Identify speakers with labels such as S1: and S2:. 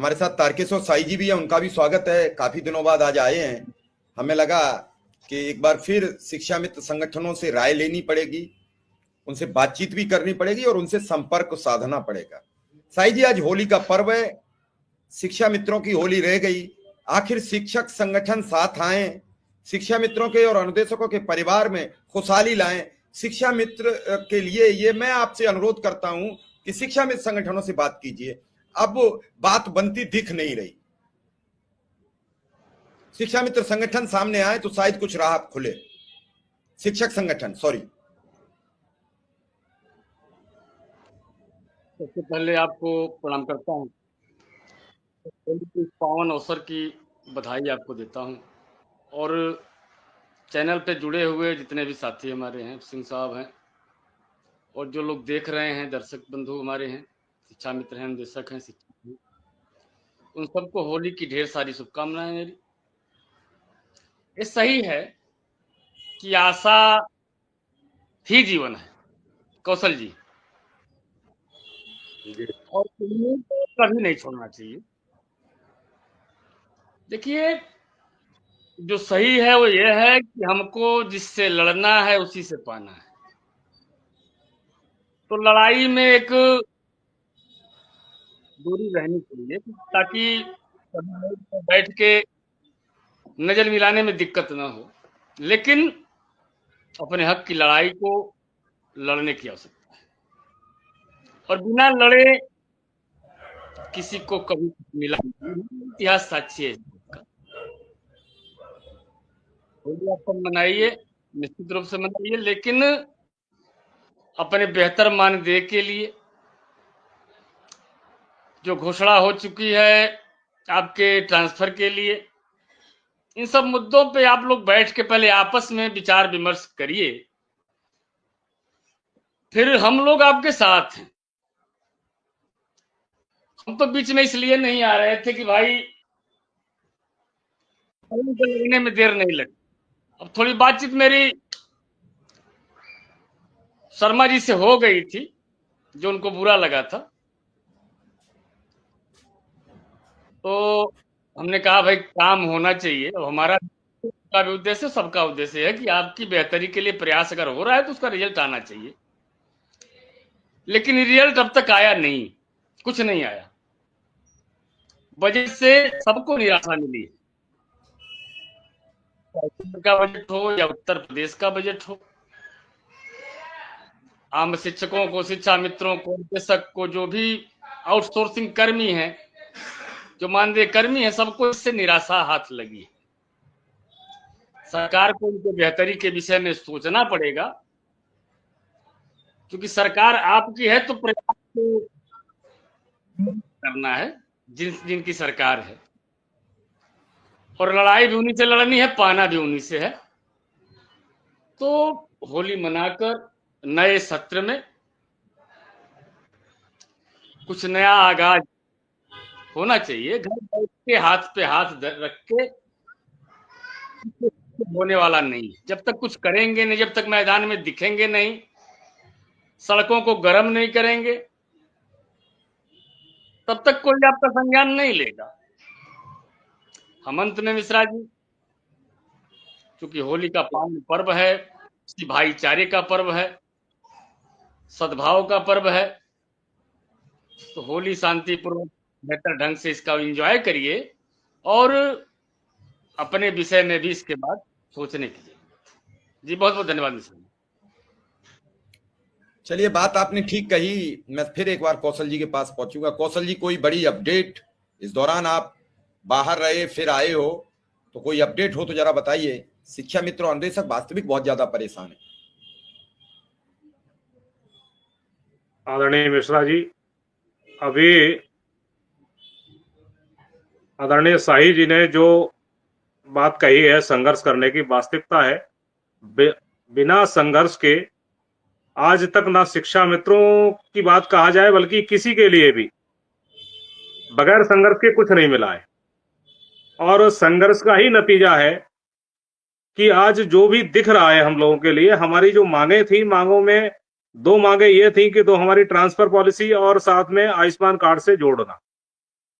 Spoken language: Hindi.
S1: हमारे साथ तारकेश्वर साई जी भी है, उनका भी स्वागत है। काफी दिनों बाद आज आए हैं। हमें लगा कि एक बार फिर शिक्षा मित्र संगठनों से राय लेनी पड़ेगी, उनसे बातचीत भी करनी पड़ेगी और उनसे संपर्क साधना पड़ेगा। साई जी, आज होली का पर्व है, शिक्षा मित्रों की होली रह गई। आखिर शिक्षक संगठन साथ आए, शिक्षा मित्रों के और अनुदेशकों के परिवार में खुशहाली लाएं। शिक्षा मित्र के लिए ये मैं आपसे अनुरोध करता हूं कि शिक्षा मित्र संगठनों से बात कीजिए। अब बात बनती दिख नहीं रही। शिक्षा मित्र संगठन सामने आए तो शायद कुछ राह खुले। शिक्षक संगठन, सॉरी।
S2: सबसे पहले आपको प्रणाम करता हूँ। इस पावन अवसर की बधाई आपको देता हूँ और चैनल पे जुड़े हुए जितने भी साथी हमारे हैं, सिंह साहब हैं, और जो लोग देख रहे हैं, दर्शक बंधु हमारे हैं, शिक्षा मित्र हैं, निदेशक हैं, शिक्षक हैं, उन सबको होली की ढेर सारी शुभकामनाएं मेरी। ये सही है कि आशा ही जीवन है, कौशल जी, और उम्मीद कभी नहीं छोड़ना चाहिए। देखिए, जो सही है वो ये है कि हमको जिससे लड़ना है उसी से पाना है। तो लड़ाई में एक दूरी रहनी चाहिए ताकि सभी लोग बैठ के नजर मिलाने में दिक्कत ना हो, लेकिन अपने हक की लड़ाई को लड़ने की आवश्यकता है और बिना लड़े किसी को कभी मिला नहीं। इतिहास साक्षी है इसका। होली आप सब मनाइए, निश्चित रूप से मनाइए, लेकिन अपने बेहतर मानदेय के लिए जो घोषणा हो चुकी है आपके ट्रांसफर के लिए, इन सब मुद्दों पे आप लोग बैठ के पहले आपस में विचार विमर्श करिए, फिर हम लोग आपके साथ हैं। हम तो बीच में इसलिए नहीं आ रहे थे कि भाई लगने में देर नहीं लगी। अब थोड़ी बातचीत मेरी शर्मा जी से हो गई थी, जो उनको बुरा लगा था, तो हमने कहा भाई काम होना चाहिए। अब हमारा का भी उद्देश्य, सबका उद्देश्य है कि आपकी बेहतरी के लिए प्रयास अगर हो रहा है तो उसका रिजल्ट आना चाहिए, लेकिन रिजल्ट अब तक आया नहीं, कुछ नहीं आया। बजट से सबको निराशा मिली है, का बजट हो या उत्तर प्रदेश का बजट हो। आम शिक्षकों को, शिक्षा मित्रों को, निदेशक को, जो भी आउटसोर्सिंग कर्मी हैं, जो मानदेय कर्मी हैं, सबको इससे निराशा हाथ लगी है। सरकार को इनके बेहतरी के विषय में सोचना पड़ेगा, क्योंकि सरकार आपकी है तो प्रयास तो करना है जिनकी सरकार है, और लड़ाई भी उन्हीं से लड़नी है, पाना भी उन्हीं से है। तो होली मनाकर नए सत्र में कुछ नया आगाज होना चाहिए। घर बैठ के हाथ पे हाथ रख के होने वाला नहीं। जब तक कुछ करेंगे नहीं, जब तक मैदान में दिखेंगे नहीं, सड़कों को गर्म नहीं करेंगे, तब तक कोई आपका संज्ञान नहीं लेगा। हम अंत में मिश्रा जी, क्योंकि होली का पावन पर्व है, भाईचारे का पर्व है, सद्भाव का पर्व है, तो होली शांतिपूर्वक बेहतर ढंग से इसका एंजॉय करिए और अपने विषय में भी इसके बाद सोचने की जरूरत। जी बहुत बहुत धन्यवाद मिश्रा।
S1: चलिए, बात आपने ठीक कही। मैं फिर एक बार कौशल जी के पास पहुंचूंगा। कौशल जी, कोई बड़ी अपडेट? इस दौरान आप बाहर रहे फिर आए हो, तो कोई अपडेट हो तो जरा बताइए। शिक्षा मित्र और अन्वेषक वास्तविक बहुत ज्यादा परेशान है।
S3: आदरणीय मिश्रा जी, अभी आदरणीय शाही जी ने जो बात कही है संघर्ष करने की, वास्तविकता है बिना संघर्ष के आज तक ना शिक्षा मित्रों की बात कहा जाए, बल्कि किसी के लिए भी बगैर संघर्ष के कुछ नहीं मिला है। और संघर्ष का ही नतीजा है कि आज जो भी दिख रहा है हम लोगों के लिए। हमारी जो मांगे थी, मांगों में दो मांगे ये थी कि तो हमारी ट्रांसफर पॉलिसी और साथ में आयुष्मान कार्ड से जोड़ना।